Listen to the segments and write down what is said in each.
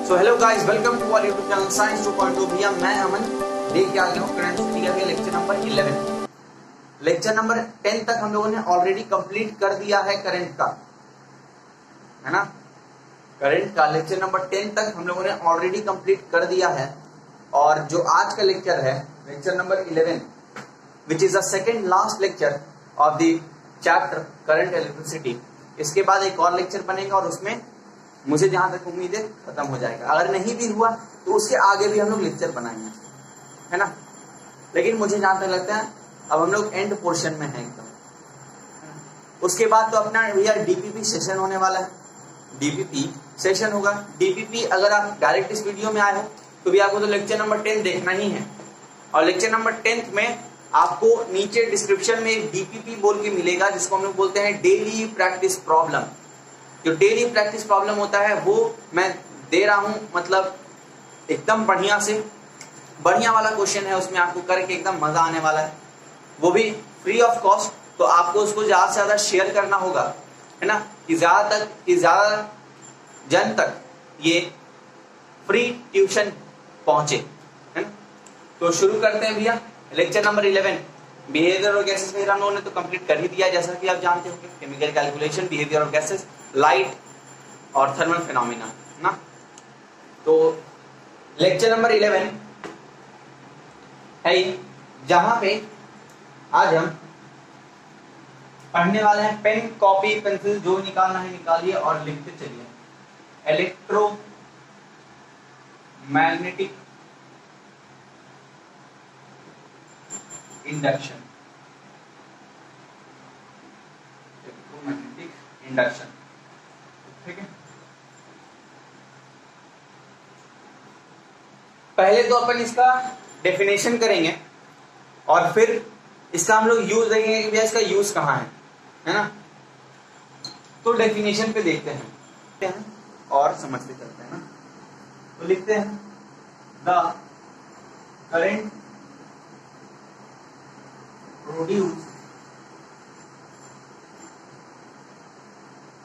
So hello guys, welcome to our YouTube channel science 2.2। भैया मैं अमन लेके आ गया हूँ करंट स्टडी का लेक्चर नंबर 11। लेक्चर नंबर 10 तक हम लोगों ने ऑलरेडी कंप्लीट कर दिया है करंट का, है ना। करंट का लेक्चर नंबर 10 तक हम लोगों ने ऑलरेडी कंप्लीट कर दिया है। और जो आज का लेक्चर है, lecture number 11, which is the second last lecture of the chapter current electricity. इसके बाद एक और लेक्चर बनेगा और उसमें मुझे जहां तक उम्मीद है खत्म हो जाएगा। अगर नहीं भी हुआ तो उसके आगे भी हम लोग लेक्चर बनाएंगे, है ना। लेकिन मुझे जहां तक लगता है अब हम लोग एंड पोर्शन में हैं एकदम। उसके बाद तो अपना भैया डीपीपी सेशन होने वाला है। डीपीपी सेशन होगा। डीपीपी अगर आप डायरेक्ट इस वीडियो में आए हो तो भी आपको तो लेक्चर नंबर 10 देखना ही है। और लेक्चर नंबर 10 में आपको नीचे डिस्क्रिप्शन में एक डीपीपी बोल के मिलेगा, जिसको हम लोग बोलते हैं डेली प्रैक्टिस प्रॉब्लम। जो डेली प्रैक्टिस प्रॉब्लम होता है वो मैं दे रहा हूं, मतलब एकदम बढ़िया से बढ़िया वाला क्वेश्चन है। उसमें आपको करके एकदम मजा आने वाला है, वो भी फ्री ऑफ कॉस्ट। तो आपको उसको ज्यादा से ज्यादा शेयर करना होगा, है ना, कि ज्यादा जन तक ये फ्री ट्यूशन पहुंचे, है ना। तो शुरू करते हैं भैया लेक्चर नंबर 11। बिहेवियर और गैसेस में हम लोगों ने तो कंप्लीट कर ही दिया, जैसा कि आप जानते हो, chemical calculation, behaviour of gases, light और थर्मल फिनोमिना, ना। तो लेक्चर नंबर 11 है जहां पे आज हम पढ़ने वाले हैं। पेन, कॉपी, पेंसिल जो निकालना है निकालिए और लिखते चलिए। इलेक्ट्रोमैग्नेटिक इंडक्शन, इलेक्ट्रोमैग्नेटिक इंडक्शन, ठीक है। पहले तो अपन इसका डेफिनेशन करेंगे और फिर इसका हम लोग यूज देखेंगे कि भैया इसका यूज कहाँ है ना। तो डेफिनेशन पे देखते हैं और समझते चलते हैं ना। तो लिखते हैं the current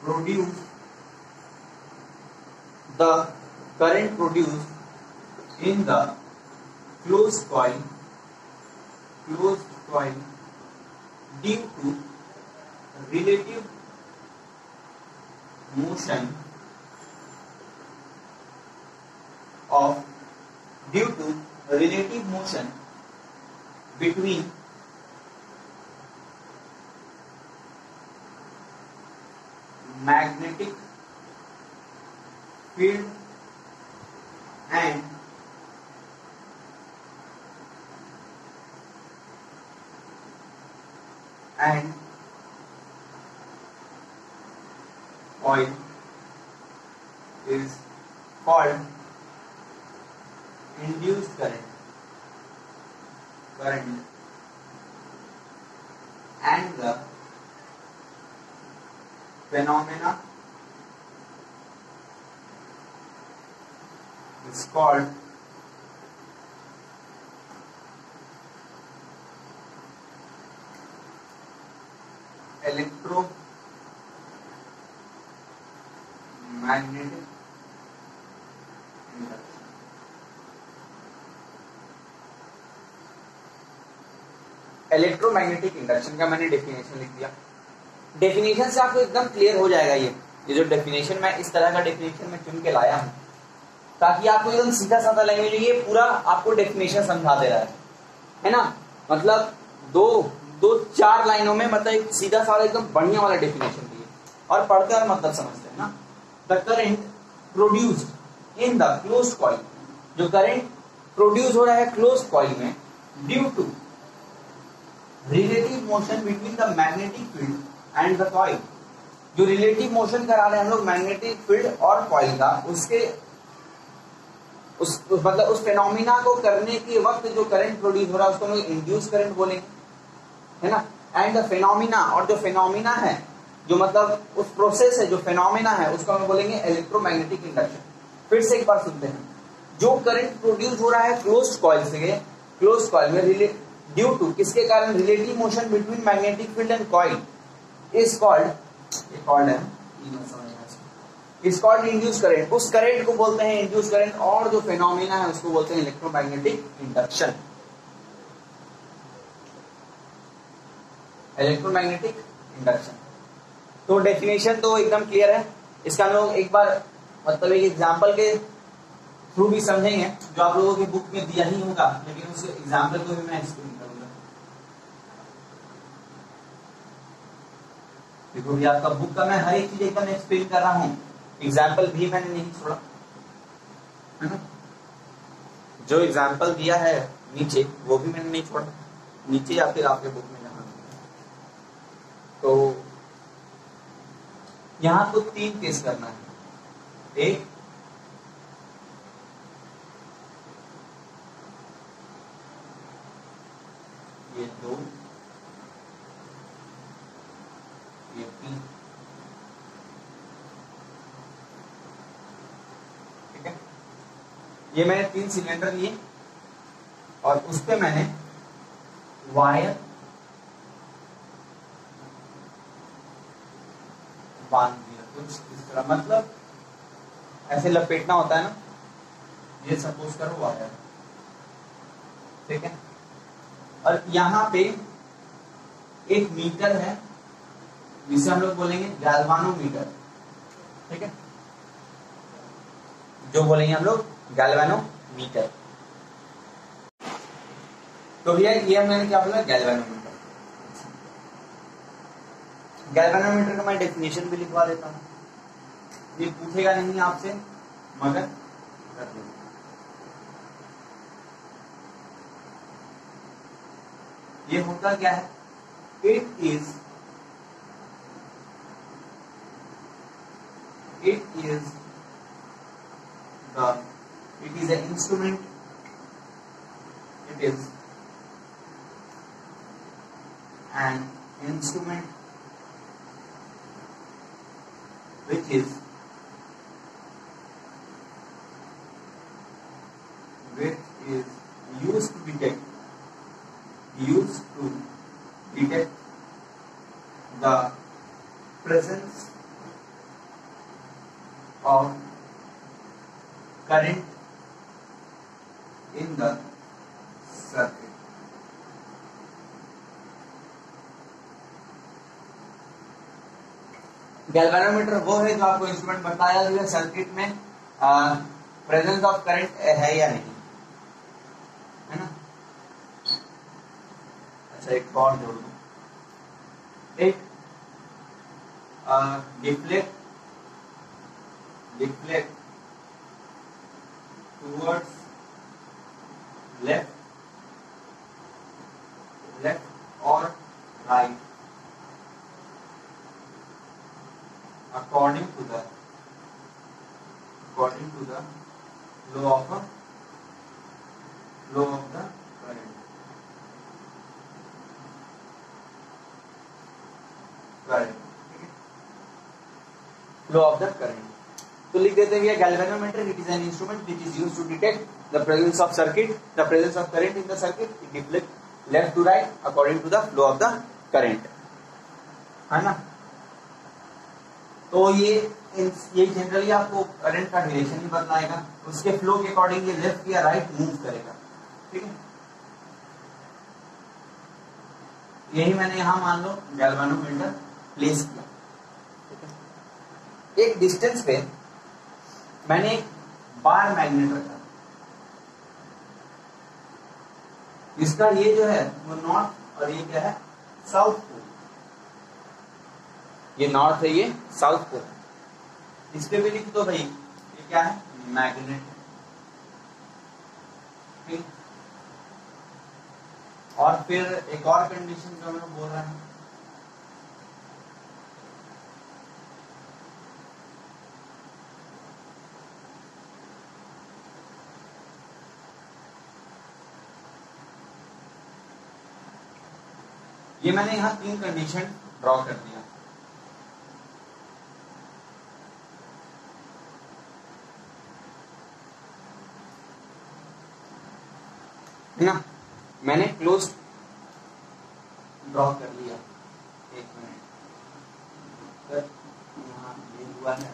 produce the current produced in the closed coil due to relative motion between magnetic field and coil is called induced current and the phenomena is called electromagnetic induction। Electromagnetic induction का मैंने definition लिख दिया। Definition से आपको एकदम clear हो जाएगा। ये जो डेफिनेशन, मैं इस तरह का डेफिनेशन में चुन के लाया हूं ताकि आपको एकदम सीधा साधा लैंग्वेज, ये पूरा आपको डेफिनेशन समझा दे रहा है ना। मतलब दो चार लाइनों में मतलब एक सीधा साधा एकदम बढ़िया वाला डेफिनेशन दिए और पढ़ते और मतलब समझते हैं ना। The current produced in the closed coil, जो करंट प्रोड्यूस हो रहा है क्लोज्ड कॉइल में due to relative motion between the magnetic field and the coil. जो रिलेटिव मोशन करा रहे हैं हम लोग मैग्नेटिक फील्ड और कॉइल का, उसके मतलब उस फेनोमिना को करने के वक्त जो करंट प्रोड्यूस हो रहा है उसको हम लोग इंड्यूस करंट बोलेंगे, है ना। एंड द फेनोमिना, और जो फेनोमिना है, जो मतलब उस प्रोसेस है, जो फेनोमिना है, उसको हम बोलेंगे इलेक्ट्रोमैग्नेटिक इंडक्शन। फिर से एक बार सुनते हैं। जो करंट प्रोड्यूस हो रहा है क्लोज्ड कॉइल से, क्लोज्ड कॉइल में ड्यू टू किसके कारण, relative motion between magnetic field and coil is called, है इज कॉल्ड इंड्यूस करंट। उस करंट को बोलते हैं इंड्यूस करंट, और जो फेनोमेना है उसको बोलते हैं इलेक्ट्रोमैग्नेटिक इंडक्शन। Electromagnetic induction. तो डेफिनेशन तो एकदम क्लियर है। इसका हम लोग एक बार मतलब एक एग्जाम्पल के थ्रू भी समझेंगे, जो आप लोगों की बुक में दिया ही होगा, लेकिन उस एग्जाम्पल को भी मैं एक्सप्लेन करूंगा। देखो भी आपका बुक का मैं हर एक चीज एकदम एक्सप्लेन कर रहा हूँ, एग्जाम्पल भी मैंने नहीं छोड़ा, है ना। जो एग्जाम्पल दिया है नीचे वो भी मैंने नहीं छोड़ा, नीचे या फिर आपके बुक में जहां। तो यहां तो 3 केस करना है। एक ये 2, ये 3, ठीक है। ये मैंने 3 सिलेंडर लिए और उस पे मैंने वायर बांध दिया कुछ इस तरह, मतलब ऐसे लपेटना होता है ना, ये सपोज करो वायर, ठीक है। और यहां पे एक मीटर है जिसे हम लोग बोलेंगे गैल्वानोमीटर, ठीक है, जो बोलेंगे हम लोग गैल्वानोमीटर। तो भैया ये मैंने क्या बोला, गैल्वानोमीटर। गैल्वानोमीटर का मैं डेफिनेशन भी लिखवा देता हूं, ये पूछेगा नहीं आपसे मगर कर देगा। ये होता क्या है, it is an instrument, it is an instrument which is used to detect the presence of current in the circuit. Galvanometer वो है जो आपको इंस्ट्रूमेंट बताया गया सर्किट में प्रेजेंस ऑफ करंट है या नहीं, है ना। अच्छा एक और जोड़ दो, एक deflect towards left or right according to the law of the current, law of the current। तो लिख देते हैं galvanometer, it is an instrument which is used to detect the presence of current in the circuit, it deflect left to right according to the flow of the current, है ना। तो ये generally आपको current का direction ही बतलाएगा, उसके flow के according ये left या राइट मूव करेगा, ठीक है। यही मैंने यहां मान लो गैल्वेनोमीटर प्लेस किया, ठीक है। एक डिस्टेंस पे मैंने एक बार मैग्नेट रखा, इसका ये जो है वो नॉर्थ और ये क्या है, साउथ पोल। ये नॉर्थ है, ये साउथ पोल। इस पे भी लिख दो भाई, ये क्या है, मैग्नेट, ठीक। और फिर एक और कंडीशन जो मैं बोल रहा हूं, ये मैंने यहां 3 कंडीशन ड्रॉ कर दिया, है ना। मैंने क्लोज ड्रॉ कर लिया, एक मिनट, यहां ये हुआ है,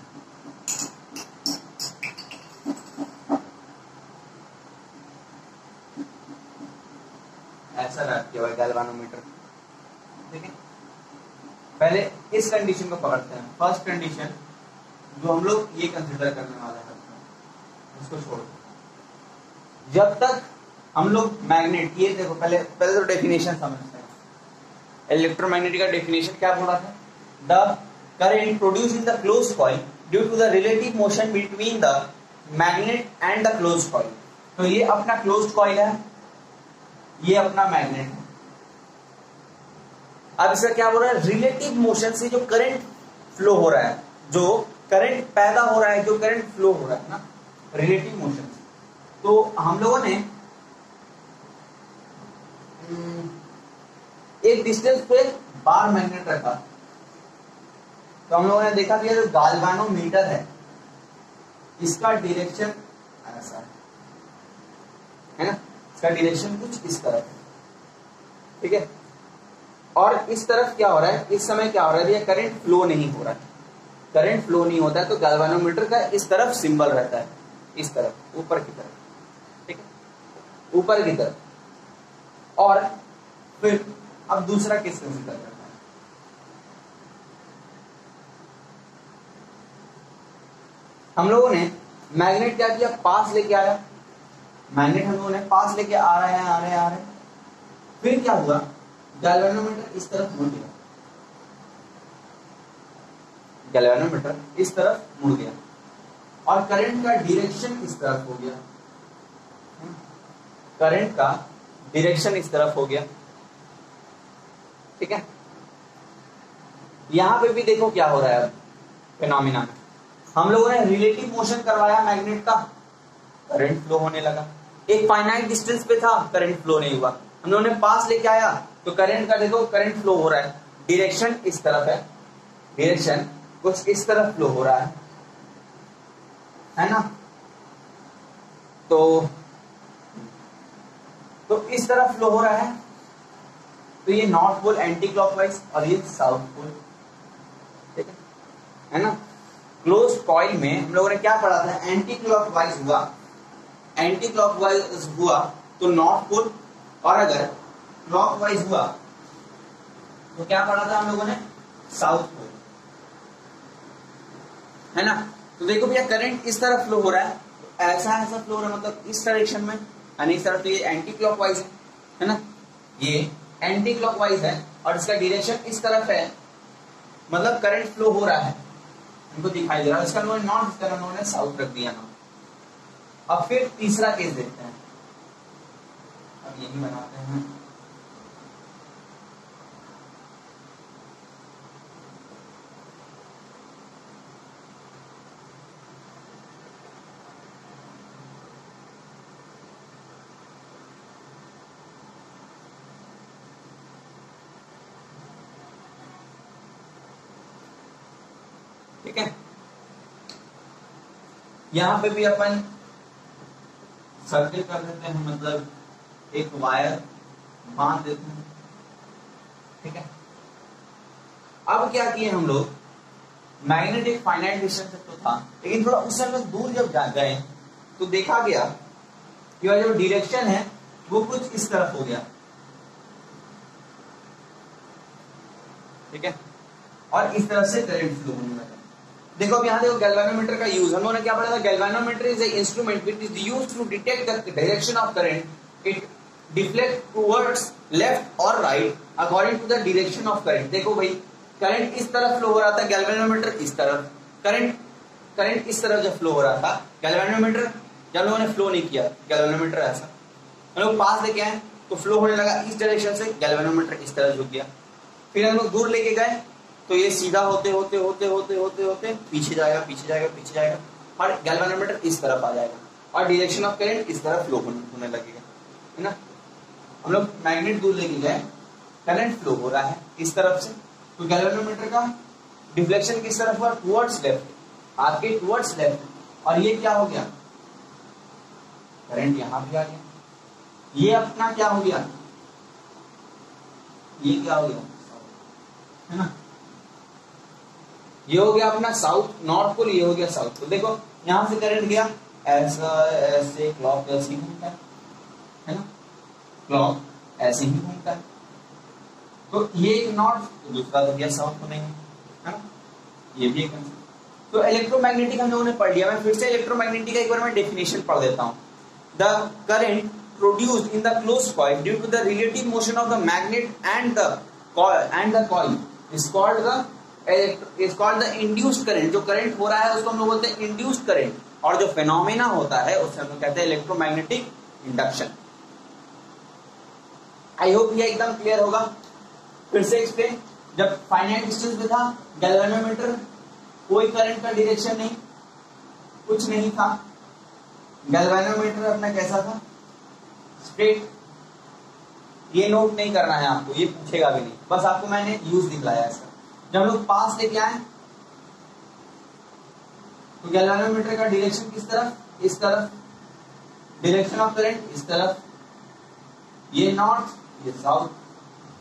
ऐसा रैप किया हुआ गैल्वानोमीटर। ठीक है, पहले इस कंडीशन को पकड़ते हैं। फर्स्ट कंडीशन जो हम लोग ये कंसिडर करने वाले हैं, इसको छोड़ दो। जब तक हम लोग मैग्नेट, ये देखो पहले तो डेफिनेशन समझते हैं। इलेक्ट्रोमैग्नेटिक का डेफिनेशन क्या बोला था? The current produce in the closed coil due to the relative motion between the magnet and the closed coil. तो ये अपना क्लोज्ड कॉइल है, ये अपना मैग्नेट है। अब इसका क्या हो रहा है? रिलेटिव मोशन से जो करंट फ्लो हो रहा है, जो करंट पैदा हो रहा है, जो करंट फ्लो हो रहा है ना, रिलेटिव मोशन से। तो हम लोगों ने एक डिस्टेंस पे बार मैग्नेट रखा, तो हम लोगों ने देखा कि जो गैल्वानोमीटर है इसका डायरेक्शन ऐसा है ना, इसका डायरेक्शन कुछ इस तरफ है। ठीक है, और इस तरफ क्या हो रहा है? इस समय क्या हो रहा है? ये करंट फ्लो नहीं हो रहा है। करंट फ्लो नहीं होता है तो गैल्वानोमीटर का इस तरफ सिंबल रहता है, इस तरफ ऊपर की तरफ। ठीक है, ऊपर की तरफ। और फिर अब दूसरा केस कंसीडर करना है। हम लोगों ने मैग्नेट क्या किया? पास लेके आया। मैग्नेट हम लोगों ने पास लेके आ रहे हैं। फिर क्या हुआ? गैल्वानोमीटर इस तरफ मुड़ गया। गैल्वानोमीटर इस तरफ मुड़ गया और करंट का डायरेक्शन इस तरफ हो गया। करंट का डायरेक्शन इस तरफ हो गया। ठीक है, यहां पे भी देखो क्या हो रहा है। अब फिनोमिना में हम लोगों ने रिलेटिव मोशन करवाया मैग्नेट का, करंट फ्लो होने लगा। एक फाइनाइट डिस्टेंस पे था, करंट फ्लो नहीं हुआ। हम लोगों ने पास लेके आया तो करंट का देखो, करंट फ्लो हो रहा है, डायरेक्शन इस तरफ है, डायरेक्शन कुछ इस तरफ फ्लो हो रहा है ना। तो इस तरफ फ्लो हो रहा है, तो ये नॉर्थ पोल एंटी क्लॉकवाइज और ये साउथ पोल। ठीक है ना। क्लोज कॉइल में हम लोगों ने क्या पढ़ा था? एंटी क्लॉकवाइज हुआ, एंटी क्लॉकवाइज हुआ तो नॉर्थ पोल, और अगर क्लॉकवाइज हुआ तो क्या पढ़ा था हम लोगों ने? साउथ पोल, है ना। तो देखो भैया करंट इस तरफ फ्लो हो रहा है, तो ऐसा फ्लो हो रहा है, मतलब इस डायरेक्शन में, यानी इस तरफ। तो ये एंटी क्लॉकवाइज है ना, ये एंटी क्लॉकवाइज है और इसका डायरेक्शन इस तरफ है, मतलब करंट फ्लो हो रहा है, इनको दिखाई दे रहा है। इसका उन्होंने नॉर्थ, इसका उन्होंने साउथ रख दिया ना। अब फिर तीसरा केस देखते हैं। अब यही बनाते हैं। ठीक है, यहां पे भी अपन सर्किल कर देते हैं, मतलब एक वायर बांध देते हैं। ठीक है, अब क्या किए हम लोग? मैग्नेट एक फाइनाइट डिस्टेंस तक तो था, लेकिन थोड़ा उससे हम लोग दूर जब गए तो देखा गया कि जो डायरेक्शन है वो कुछ इस तरफ हो गया। ठीक है, और इस तरफ से करंट फ्लो होने लगा। देखो अब यहाँ देखो गैल्वानोमीटर का यूज हम लोगों ने क्या पढ़ा था? Galvanometer is a instrument which is used to detect the direction of current. It deflect towards left और right according to the direction of current. देखो भाई, करंट इस तरफ फ्लो हो रहा था, गैल्वानोमीटर इस तरफ। करंट इस तरफ जब फ्लो हो रहा था, गैल्वानोमीटर जब लोगों ने फ्लो नहीं किया, गैल्वानोमीटर ऐसा हम लोग पास लेके आए तो फ्लो होने लगा इस डायरेक्शन से, गैल्वानोमीटर इस तरह झुक गया। फिर हम लोग दूर लेके गए तो ये सीधा होते होते होते होते होते होते पीछे जाएगा, पीछे जाएगा, पीछे जाएगा, और गैल्वानोमीटर इस तरफ आ जाएगा और डायरेक्शन ऑफ करंट इस तरफ फ्लो होने लगेगा, है ना। हम लोग मैग्नेट दूर लेके गए, करंट फ्लो हो रहा है इस तरफ से, तो गैल्वानोमीटर का डिफ्लेक्शन किस तरफ हुआ? टुवर्ड्स लेफ्ट, आपके टुवर्ड्स लेफ्ट। और ये क्या हो गया? करंट यहां भी आ गया। ये अपना क्या हो गया? ये क्या हो गया? है ना, ये हो गया अपना साउथ, नॉर्थ पोल, ये हो गया साउथ पोल। देखो यहां से करंट गया ऐसा, ऐसे क्लॉक ऐसी घूमता है ना, क्लॉक ऐसे ही घूमता है। तो ये एक नॉर्थ, तो दूसरा तो भैया साउथ को नहीं है ना, ये भी एक कंसेप्ट। तो इलेक्ट्रोमैग्नेटिक हम लोगों ने पढ़ लिया। मैं फिर से इलेक्ट्रोमैग्नेटिक का एक बार मैं डेफिनेशन पढ़ देता हूँ। The current produced in the closed coil due to the relative motion of the magnet and the coil is called the induced current। जो करंट हो रहा है उसको हम लोग बोलते हैं induced current, और जो फेनोमेना होता है उससे हम लोग कहते हैं इलेक्ट्रोमैग्नेटिक इंडक्शन। आई होप ये एकदम क्लियर होगा। फिर से एक्सप्लेन। जब फाइनाइट डिस्टेंस में था गैल्वेनोमीटर, कोई करंट का डायरेक्शन नहीं, कुछ नहीं था। गैल्वेनोमीटर अपना कैसा था, स्ट्रेट। ये नोट नहीं करना है आपको, ये पूछेगा भी नहीं, बस आपको मैंने यूज दिखलाया इसका। जब हम लोग पास लेके आए तो गैल्वेनोमीटर का डायरेक्शन किस तरफ, इस तरफ। डायरेक्शन ऑफ करंट इस तरफ, ये नॉर्थ ये साउथ।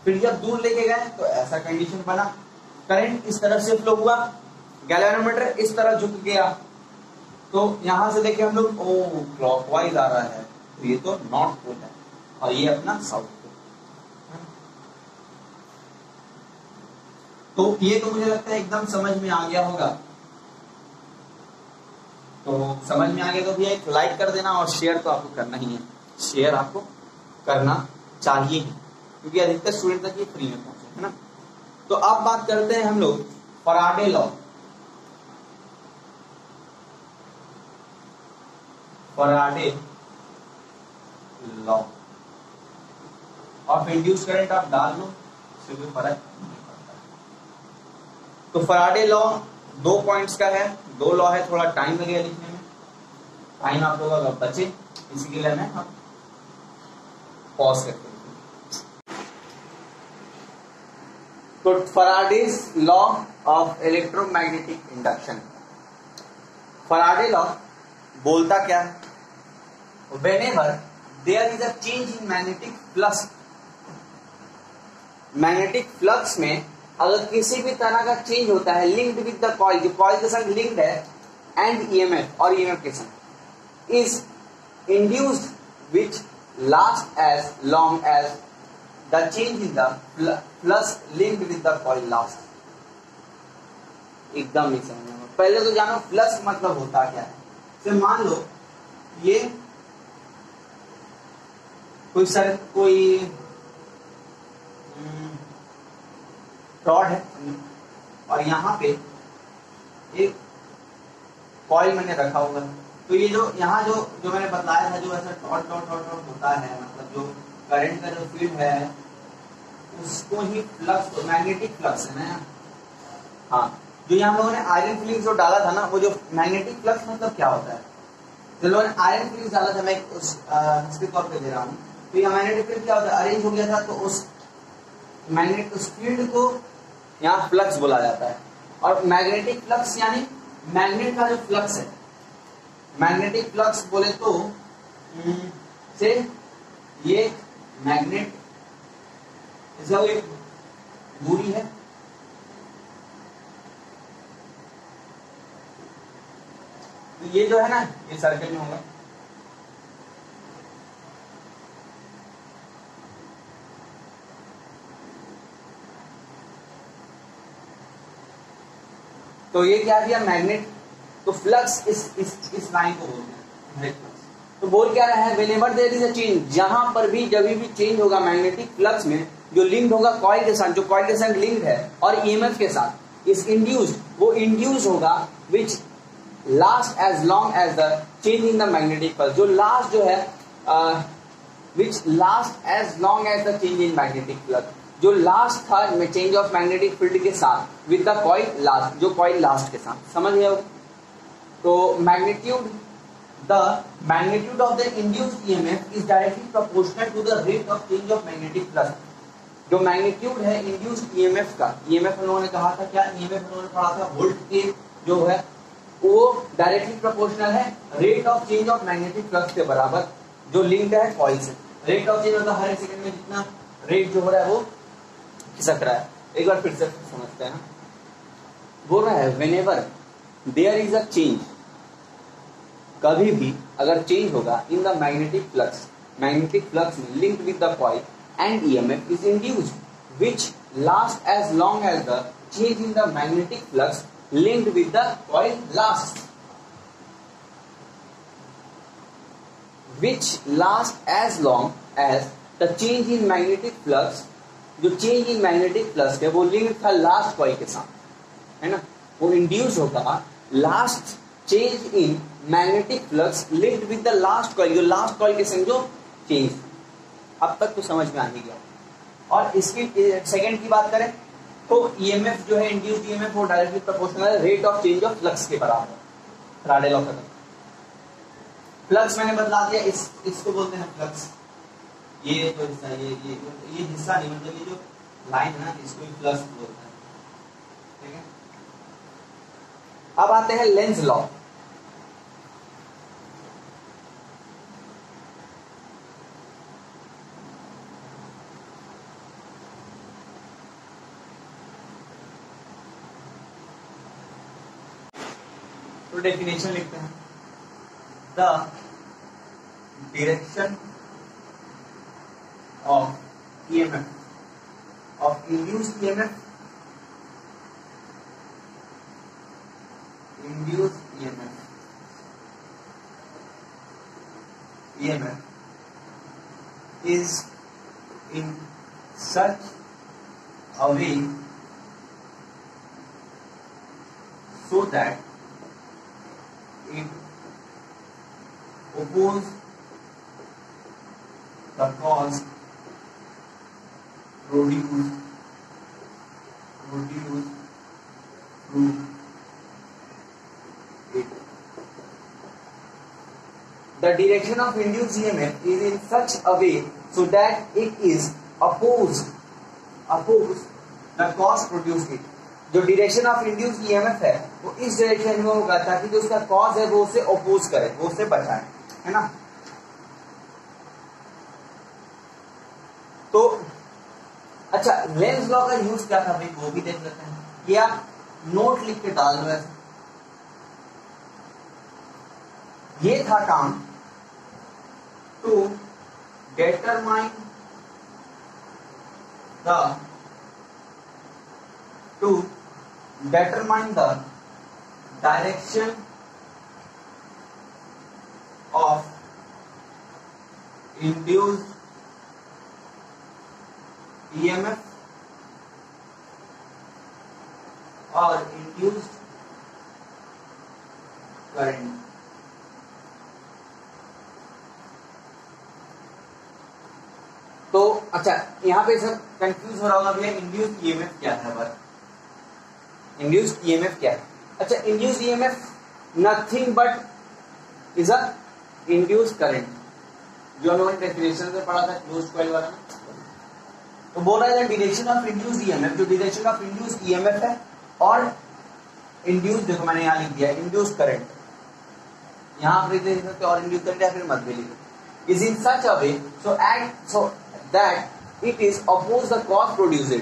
फिर जब दूर लेके गए तो ऐसा कंडीशन बना, करंट इस तरफ से फ्लो हुआ, गैल्वेनोमीटर इस तरह झुक गया, तो यहां से देखे हम लोग ओ क्लॉकवाइज आ रहा है, तो ये तो नॉर्थ पोल है और ये अपना साउथ पोल। तो ये तो मुझे लगता है एकदम समझ में आ गया होगा। तो समझ में आ गया तो भैया एक लाइक कर देना, और शेयर तो आपको करना ही है, शेयर आपको करना चाहिए ही, क्योंकि अधिकतर स्टूडेंट तक ये फ्री में पहुंचे, है ना। तो अब बात करते हैं हम लोग Faraday law. Faraday law of induce current आप डाल लो, इससे कोई फर्क नहीं पड़ता। तो फराडे लॉ 2 पॉइंट्स का है, 2 लॉ है, थोड़ा टाइम लगेगा लिखने में, टाइम आप लोगों का बचे, इसी के लिए मैं पॉज करते हैं। तो Faraday's law of electromagnetic induction. Faraday law बोलता क्या है, whenever there is a change in magnetic flux, magnetic flux में अगर किसी भी तरह का चेंज होता है लिंक्ड विद द कॉइल, जो कॉइल के संग लिंक्ड है, एंड ईएमएफ और ईएमएफ के संग, is induced which last as long as the change in the flux linked with the coil last. एकदम नहीं समझ में। पहले तो जानो फ्लक्स मतलब होता क्या है। तो मान लो ये कोई रॉड है और यहाँ पे एक कॉइल मैंने रखा हुआ है, तो ये जो यहाँ जो मैंने बताया था, जो ऐसा डॉट डॉट डॉट डॉट होता है, मतलब जो करंट का जो फील्ड है उसको ही फ्लक्स, मैग्नेटिक फ्लक्स है ना। हाँ, जो यहाँ हम लोगों ने आयरन फिलिंग्स जो डाला था ना, वो जो मैग्नेटिक फ्लक्स मतलब क्या होता है, जो लोगों ने आयरन फिलिंग्स डाला था, मैं उसके तौर पे दे रहा हूँ। तो ये मैग्नेटिक फील्ड क्या होता है, अरेंज हो गया था, तो उस मैग्नेट उस फील्ड को यहाँ फ्लक्स बोला जाता है। और मैग्नेटिक फ्लक्स यानी मैग्नेट का जो फ्लक्स है, मैग्नेटिक फ्लक्स बोले तो से ये मैग्नेट इसका एक दूरी है, तो ये जो है ना ये सर्कल में होगा, तो ये क्या दिया मैग्नेट। तो फ्लक्स इस लाइन को बोलते हैं। तो बोल क्या रहा है, whenever there is a change, जहां पर भी जब भी चेंज होगा मैग्नेटिक फ्लक्स में, जो लिंक्ड होगा कॉइल के साथ, जो कॉइल के साथ लिंक्ड है और ईएमएफ के साथ, इस इंड्यूस्ड, वो इंड्यूस होगा which last as long as the change in the magnetic flux, जो लास्ट जो है which last as long as the change in magnetic flux, जो लास्ट था में चेंज ऑफ मैग्नेटिक फील्ड के साथ विद द कॉइल लास्ट, जो coil last के साथ, समझ गए हो। तो magnitude, the magnitude of the induced EMF is directly proportional to the rate of change of magnetic flux. जो मैग्नीट्यूड है इंड्यूस्ड ईएमएफ का, ईएमएफ हम लोगों ने कहा था क्या, ईएमएफ हम लोगों ने पढ़ा था वोल्ट के जो है वो डायरेक्टली प्रोपोर्शनल है rate of change of magnetic flux के बराबर, जो लिंक्ड है कॉइल से। रेट ऑफ चेंज होता है हर एक सेकंड में जितना रेट जो हो रहा है वो खिसक रहा है। एक बार फिर से समझते हैं। बोल रहा है whenever there is a change, कभी भी अगर चेंज होगा in the magnetic flux, magnetic flux में linked with the coil, and EMF is induced, which lasts as long as the change in the magnetic flux linked with the coil lasts. Which lasts as long as the change in magnetic flux, जो change in magnetic flux है वो link था last coil के साथ, है ना, वो induce होगा last change in magnetic flux linked with the last coil, जो लास्ट कॉइल के संग जो चेंज। अब तक तो समझ में आ ही गया। और इसकी सेकंड की बात करें तो ईएमएफ जो है इंड्यूस्ड ईएमएफ वो डायरेक्टली प्रोपोर्शनल है rate of change of flux के बराबर, फैराडे लॉ खत्म। फ्लक्स मैंने बदला दिया, इसको बोलते हैं फ्लक्स। ये जो हिस्सा ये हिस्सा नहीं, मतलब ये जो लाइन है ना इसको भी फ्लक्स बोलते हैं, ठीक है। अब आते हैं लेंज लॉ। तो डेफिनेशन लिखते हैं, the direction of EMF, of induced EMF, is in such a way so that it opposes the cause produced through it. The direction of induced EMF is in such a way so that it is oppose the cause produced it. जो direction of induced EMF है वो इस direction में होगा ताकि जो उसका cause है वो उसे अपोज करे, वो उसे बचाए, है ना। तो अच्छा, लेंज लॉ का यूज क्या था भाई वो भी देख लेते हैं। ये आप नोट लिख के डाल दो ऐसे। ये था काम to determine the direction of induced EMF or induced current। तो अच्छा, यहां पे सब कंफ्यूज हो रहा होगा भैया इंड्यूस्ड ईएमएफ क्या है। बस इंड्यूस्ड ईएमएफ क्या है? अच्छा, induced EMF nothing but is a induced current, जो हमने डेफिनेशन में पढ़ा था क्लोज्ड कॉइल वाला ना। तो बोल रहा है डायरेक्शन ऑफ इंड्यूस्ड ईएमएफ, जो डायरेक्शन ऑफ इंड्यूस्ड ईएमएफ है और इंड्यूस्ड, देखो मैंने यहां लिख दिया इंड्यूस्ड करंट, यहां आप लिख सकते और इंड्यूस्ड करंट या फिर मत भी लिखो, is in such a way so that it is oppose the cause produced,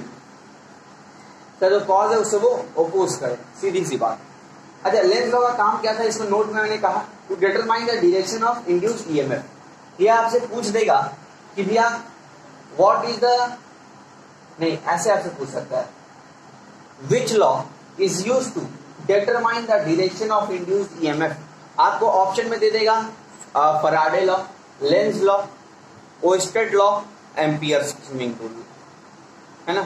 जो कॉज है उससे वो अपोज करे, सीधी सी बात। अच्छा, लेंज लॉ का काम क्या था इसमें नोट में मैंने कहा to determine the direction of induced EMF. ये आपसे पूछ देगा कि भैया व्हाट इज द, नहीं ऐसे आपसे पूछ सकता है which law is used to determine the direction of induced EMF. आपको ऑप्शन में दे देगा Faraday law, Lenz law, Oersted law, Ampere swimming rule, है ना।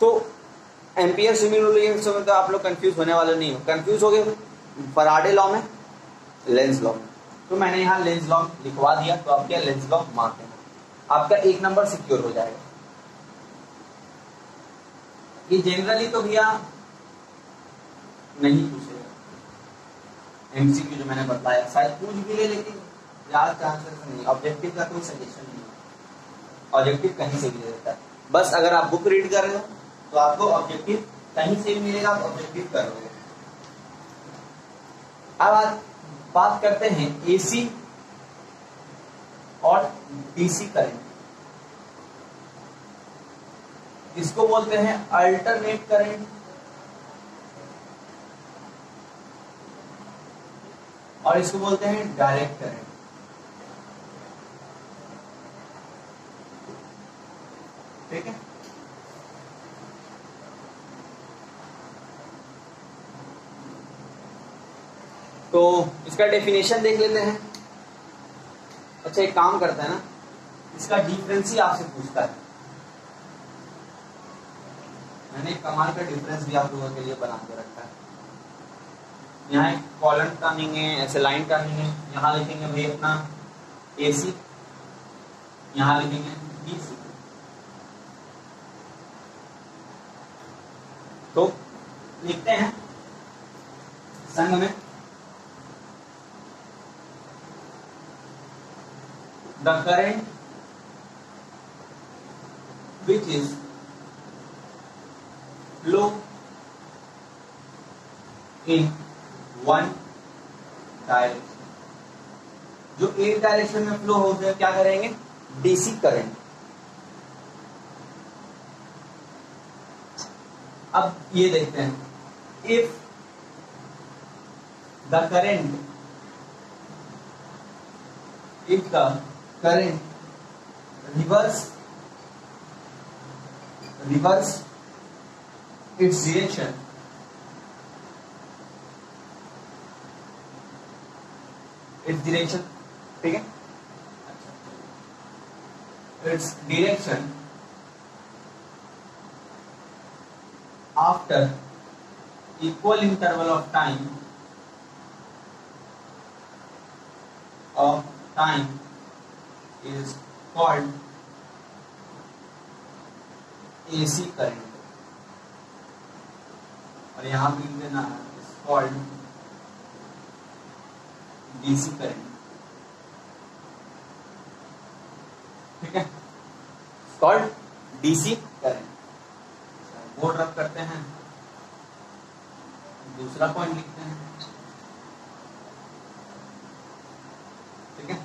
तो एम्पियर स्विमिंग रूल के समय तो आप लोग कंफ्यूज होने वाले नहीं हो, कंफ्यूज हो गए फैराडे लॉ में, लेंज लॉ में। तो मैंने यहाँ लेंज लॉ लिखवा दिया, तो आप क्या लेंज लॉ मार्क देना, आपका एक नंबर सिक्योर हो जाएगा। ये जनरली तो भैया नहीं पूछेगा, एमसीक्यू जो मैंने बताया शायद पूछ भी ले, लेकिन ज्यादा चांसेस नहीं, ऑब्जेक्टिव का कोई सजेशन नहीं है, ऑब्जेक्टिव कहीं से भी दे देता है। बस अगर आप बुक रीड कर रहे हो तो आपको ऑब्जेक्टिव कहीं से भी मिलेगा, आप ऑब्जेक्टिव कर लोगे। अब आप बात करते हैं एसी और डीसी करंट, इसको बोलते हैं अल्टरनेट करंट और इसको बोलते हैं डायरेक्ट करंट। ठीक है। तो इसका डेफिनेशन देख लेते हैं। अच्छा एक काम करते हैं ना, इसका डिफरेंस ही आपसे पूछता है। मैंने एक कमाल का डिफरेंस भी आप लोगों के लिए बना के रखा है। यहाँ एक कॉलम टर्निंग है, ऐसे लाइन टर्निंग है। यहाँ लिखेंगे भाई अपना AC, यहाँ लिखेंगे BC। तो लिखते हैं संग में the current which is flow in one direction, जो एक डायरेक्शन में फ्लो होते हैं क्या करेंगे, DC करंट। अब ये देखते हैं, if the current reverse its direction, ठीक है, its direction after equal interval of time is called AC current, और यहाँ पे लिख देना is called DC current। ठीक है, called DC current। बोर्ड रब करते हैं, दूसरा पॉइंट लिखते हैं। ठीक है,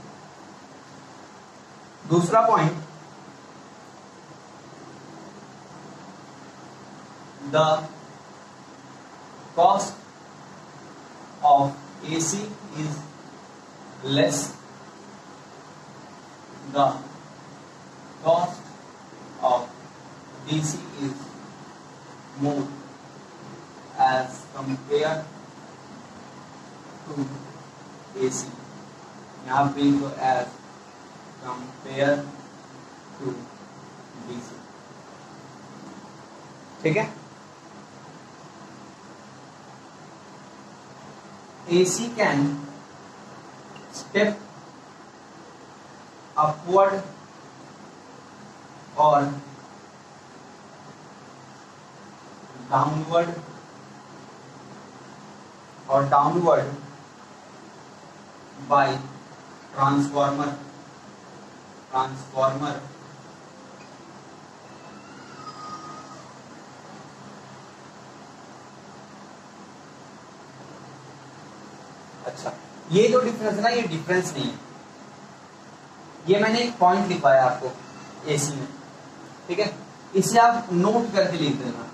दूसरा point, the cost of AC is less, the cost of DC is more as compared to AC। यहाँ पे तो as compared to DC। ठीक है, AC can step upward or downward by transformer अच्छा, ये जो डिफरेंस है ना, ये डिफरेंस नहीं है, ये मैंने एक पॉइंट लिखवाया आपको AC में। ठीक है, इसे आप नोट करके लिख देना,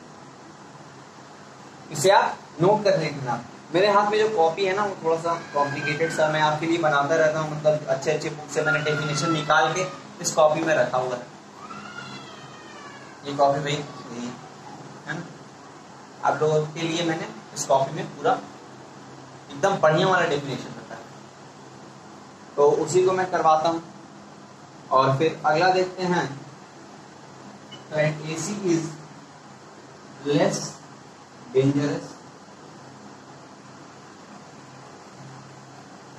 इसे आप नोट कर लेना। मेरे हाथ में जो कॉपी है ना वो थोड़ा सा कॉम्प्लिकेटेड सा, मैं आपके लिए बनाता रहता हूँ, मतलब अच्छे अच्छे बुक से मैंने डेफिनेशन निकाल के इस कॉपी में रखा हुआ है। ये कॉपी भाई है ना, आप लोगों के लिए मैंने इस कॉपी में पूरा एकदम बढ़िया वाला डेफिनेशन रखा है, तो उसी को मैं करवाता हूँ। और फिर अगला देखते हैं, AC is less dangerous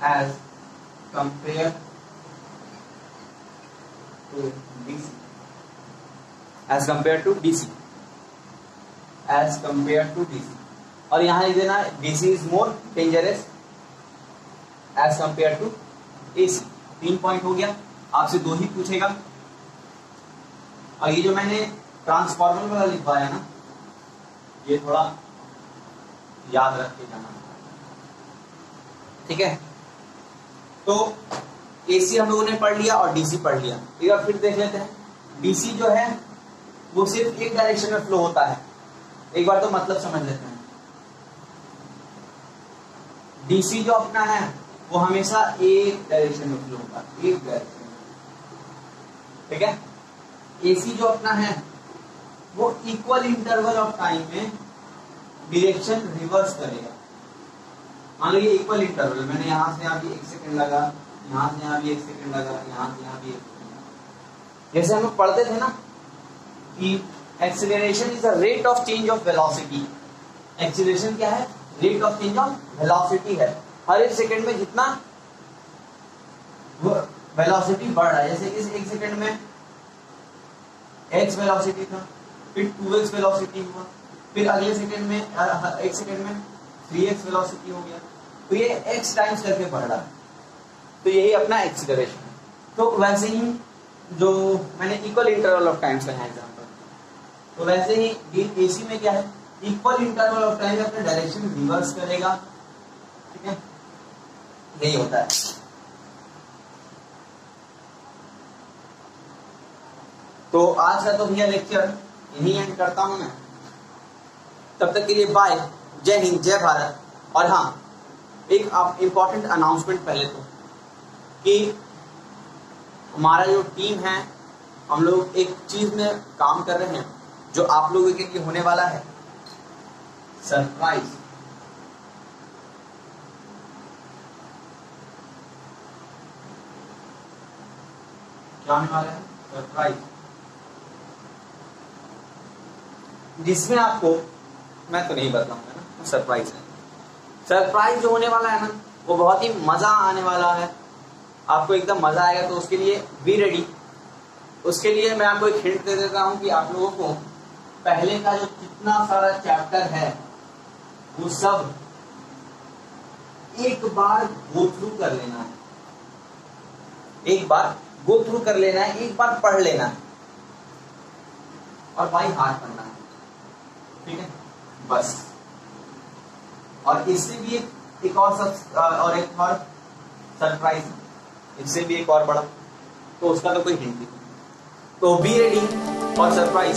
as compared to DC, और यहाँ लिख देना DC is more dangerous as compared to AC। 3 point हो गया, आपसे 2 ही पूछेगा। और ये जो मैंने ट्रांसफॉर्मर वाला लिखवाया ना, ये थोड़ा याद रख के जाना। ठीक है, तो AC हम लोगों ने पढ़ लिया और DC पढ़ लिया। एक बार फिर देख लेते हैं, DC जो है वो सिर्फ एक डायरेक्शन में फ्लो होता है। एक बार तो मतलब समझ लेते हैं, DC जो अपना है वो हमेशा एक डायरेक्शन में फ्लो होता है, एक डायरेक्शन। ठीक है, एसी जो अपना है वो इक्वल इंटरवल ऑफ टाइम में डायरेक्शन रिवर्स करेगा। मान लीजिए इक्वल इंटरवल, मैंने यहां से यहाँ भी 1 सेकंड लगा, यहां से यहाँ भी 1 सेकंड लगा, यहां से यहाँ भी 1 सेकंड लगा। जैसे हम लोग पढ़ते थे ना कि acceleration is the rate of change of velocity. Acceleration क्या है? Rate of change of velocity है। हर 1 सेकंड में जितना वेलोसिटी बढ़ रहा है, जैसे इस 1 सेकंड में x वेलोसिटी था, फिर 2x वेलोसिटी हुआ, फिर अगले सेकंड में 1 सेकंड में 3x वेलोसिटी हो गया, तो ये x टाइम्स करके बढ़ रहा है, तो यही अपना एक्सीलरेशन है। तो वैसे ही जो मैंने इक्वल इंटरवल ऑफ टाइम्स का एग्जांपल, तो वैसे ही एसी में क्या है? इक्वल इंटरवल ऑफ टाइम में अपना डायरेक्शन रिवर्स करेगा, ठीक है, यही होता है। तो आज का तो भैया लेक्चर यही एंड करता हूं मैं। तब तक के लिए बाय, जय हिंद, जय भारत। और हाँ, एक इंपॉर्टेंट अनाउंसमेंट पहले तो, कि हमारा जो टीम है, हम लोग एक चीज में काम कर रहे हैं जो आप लोगों के लिए होने वाला है सरप्राइज। क्या होने वाला है? सरप्राइज, जिसमें आपको, मैं तो नहीं बताऊंगा ना, सरप्राइज है। सरप्राइज जो होने वाला है ना, वो बहुत ही मजा आने वाला है, आपको एकदम मजा आएगा। तो उसके लिए बी रेडी। उसके लिए मैं आपको एक हिंट दे देता हूं कि आप लोगों को पहले का जो कितना सारा चैप्टर है वो सब एक बार गो थ्रू कर लेना है, एक बार गो थ्रू कर लेना है, एक बार पढ़ लेना है और भाई हाथ पढ़ना है, ठीक है, बस। और इससे भी एक और सरप्राइज, इससे भी एक और बड़ा, तो उसका तो कोई हिंट नहीं। तो be ready for surprise.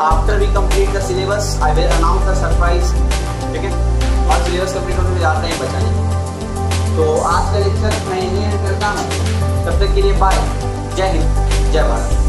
After we complete the syllabus I will announce the surprise, ठीक है। और सिलेबस कंप्लीट होने में जाते हैं बचाने। तो आज का लेक्चर मैं यहीं एंड करता हूँ। तब तक के लिए बाय, जय हिंद, जय भारत।